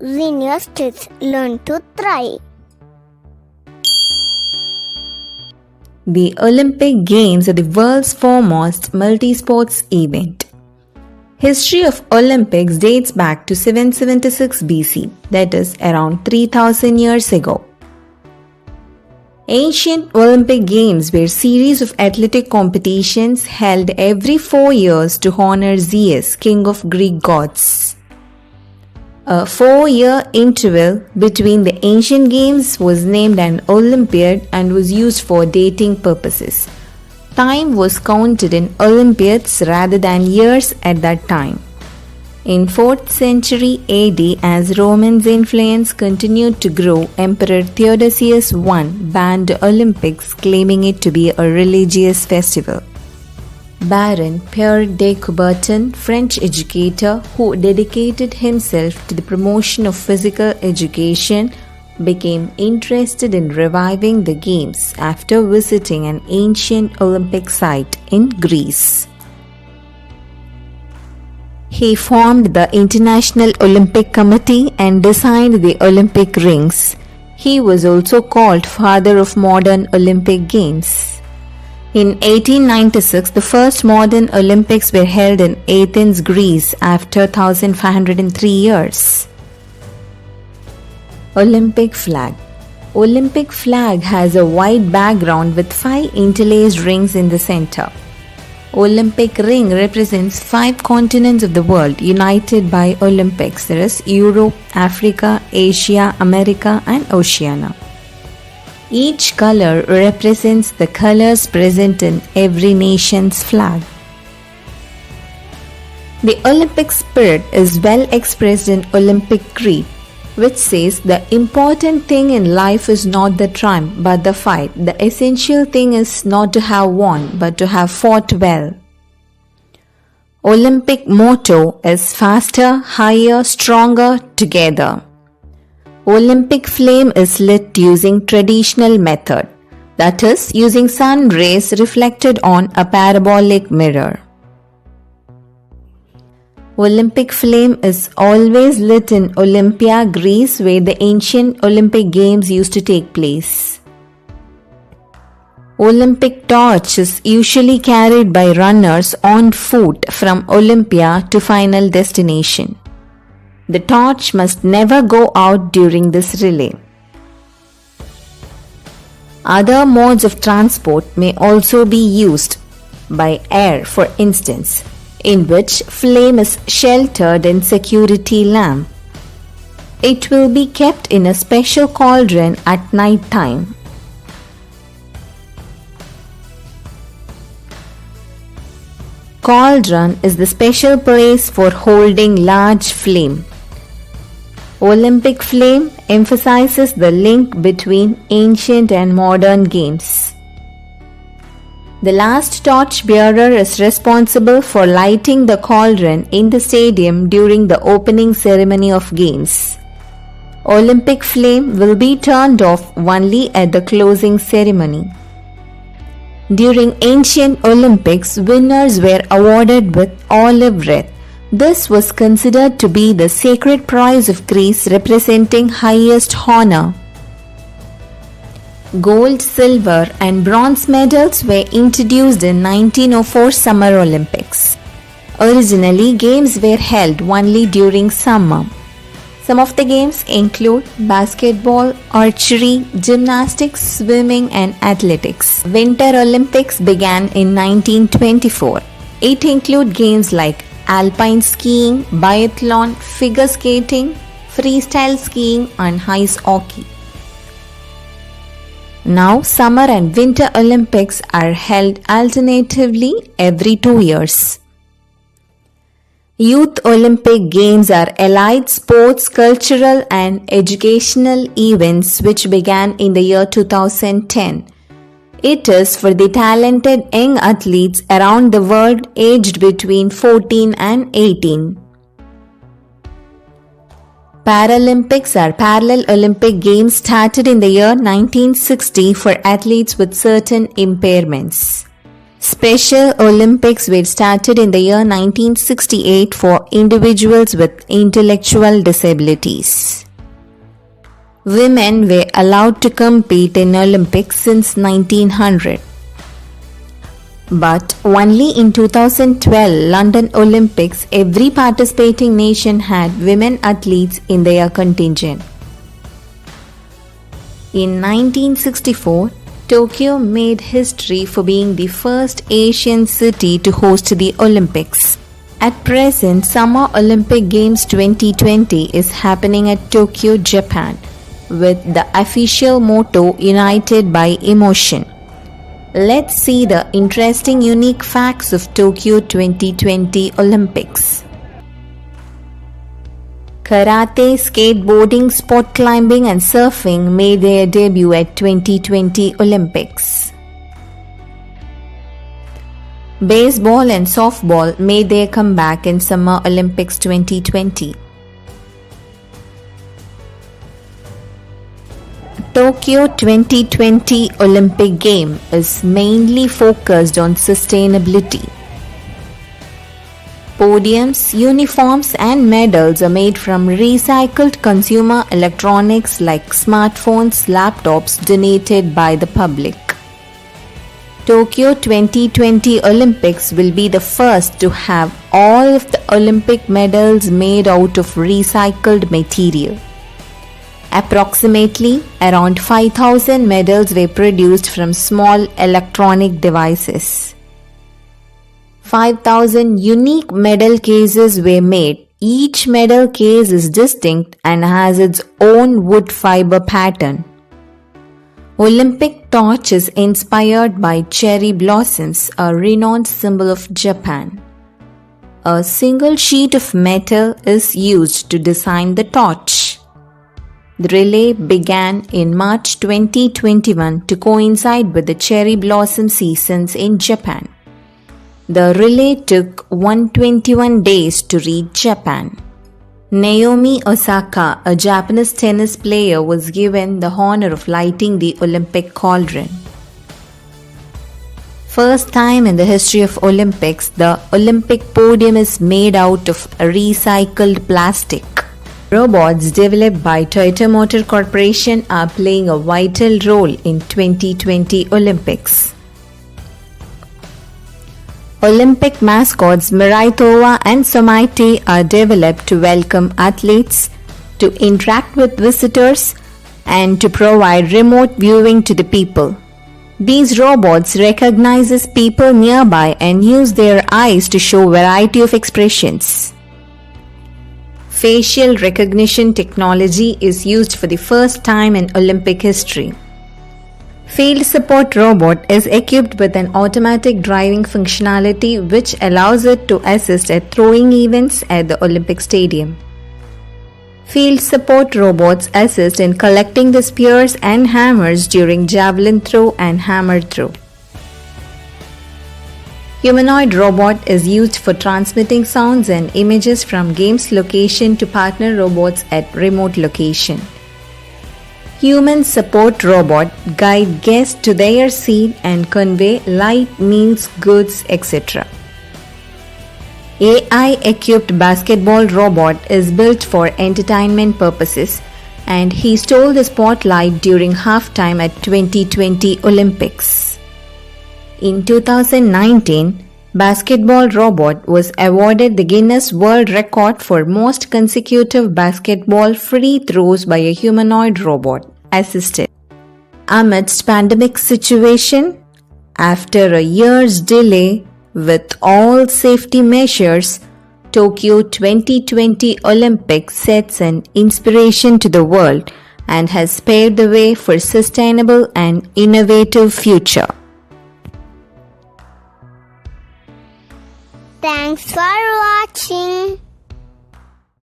Xenius kids learn to thrive. The Olympic Games are the world's foremost multi-sports event. History of Olympics dates back to 776 BC, that is around 3000 years ago. Ancient Olympic Games were a series of athletic competitions held every 4 years to honor Zeus, king of Greek gods. A 4-year interval between the ancient games was named an Olympiad and was used for dating purposes. Time was counted in Olympiads rather than years at that time. In 4th century AD, as Romans' influence continued to grow, Emperor Theodosius I banned the Olympics, claiming it to be a religious festival. Baron Pierre de Coubertin, French educator who dedicated himself to the promotion of physical education, became interested in reviving the games after visiting an ancient Olympic site in Greece. He formed the International Olympic Committee and designed the Olympic rings. He was also called father of modern Olympic Games. In 1896, the first modern Olympics were held in Athens, Greece after 1503 years. Olympic flag. Olympic flag has a white background with 5 interlaced rings in the center. Olympic ring represents 5 continents of the world united by Olympics. There is Europe, Africa, Asia, America and Oceania. Each color represents the colors present in every nation's flag. The Olympic spirit is well expressed in Olympic Creed, which says the important thing in life is not the triumph but the fight. The essential thing is not to have won but to have fought well. Olympic motto is faster, higher, stronger, together. Olympic flame is lit using traditional method, that is, using sun rays reflected on a parabolic mirror. Olympic flame is always lit in Olympia, Greece, where the ancient Olympic Games used to take place. Olympic torch is usually carried by runners on foot from Olympia to final destination. The torch must never go out during this relay. Other modes of transport may also be used, by air for instance, in which flame is sheltered in security lamp. It will be kept in a special cauldron at night time. Cauldron is the special place for holding large flame. Olympic flame emphasizes the link between ancient and modern games. The last torch bearer is responsible for lighting the cauldron in the stadium during the opening ceremony of games. Olympic flame will be turned off only at the closing ceremony. During ancient Olympics, winners were awarded with olive wreath. This was considered to be the sacred prize of Greece, representing highest honor. Gold, silver and bronze medals were introduced in 1904 Summer Olympics. Originally, games were held only during summer. Some of the games include basketball, archery, gymnastics, swimming and athletics. Winter Olympics began in 1924. It includes games like alpine skiing, biathlon, figure skating, freestyle skiing and ice hockey. Now, Summer and Winter Olympics are held alternatively every 2 years. Youth Olympic Games are allied sports, cultural and educational events which began in the year 2010. It is for the talented young athletes around the world aged between 14 and 18. Paralympics are parallel Olympic Games started in the year 1960 for athletes with certain impairments. Special Olympics were started in the year 1968 for individuals with intellectual disabilities. Women were allowed to compete in Olympics since 1900. But only in 2012 London Olympics, every participating nation had women athletes in their contingent. In 1964, Tokyo made history for being the first Asian city to host the Olympics. At present, Summer Olympic Games 2020 is happening at Tokyo, Japan, with the official motto United by Emotion. Let's see the interesting unique facts of Tokyo 2020 Olympics. Karate, skateboarding, sport climbing and surfing made their debut at 2020 Olympics. Baseball and softball made their comeback in Summer Olympics 2020. Tokyo 2020 Olympic Game is mainly focused on sustainability. Podiums, uniforms and medals are made from recycled consumer electronics like smartphones, laptops donated by the public. Tokyo 2020 Olympics will be the first to have all of the Olympic medals made out of recycled material. Approximately around 5,000 medals were produced from small electronic devices. 5,000 unique medal cases were made. Each medal case is distinct and has its own wood fiber pattern. Olympic torch is inspired by cherry blossoms, a renowned symbol of Japan. A single sheet of metal is used to design the torch. The relay began in March 2021 to coincide with the cherry blossom seasons in Japan. The relay took 121 days to reach Japan. Naomi Osaka, a Japanese tennis player, was given the honor of lighting the Olympic cauldron. First time in the history of Olympics, the Olympic podium is made out of recycled plastic. Robots developed by Toyota Motor Corporation are playing a vital role in 2020 Olympics. Olympic mascots Miraitova and Somaite are developed to welcome athletes, to interact with visitors, and to provide remote viewing to the people. These robots recognize people nearby and use their eyes to show variety of expressions. Facial recognition technology is used for the first time in Olympic history. Field Support Robot is equipped with an automatic driving functionality which allows it to assist at throwing events at the Olympic Stadium. Field Support Robots assist in collecting the spears and hammers during javelin throw and hammer throw. Humanoid robot is used for transmitting sounds and images from games location to partner robots at remote location. Human support robot guide guests to their seat and convey light, meals, goods, etc. AI-equipped basketball robot is built for entertainment purposes and he stole the spotlight during halftime at 2020 Olympics. In 2019, basketball robot was awarded the Guinness World Record for most consecutive basketball free throws by a humanoid robot assisted. Amidst pandemic situation, after a year's delay with all safety measures, Tokyo 2020 Olympics sets an inspiration to the world and has paved the way for sustainable and innovative future. Thanks for watching.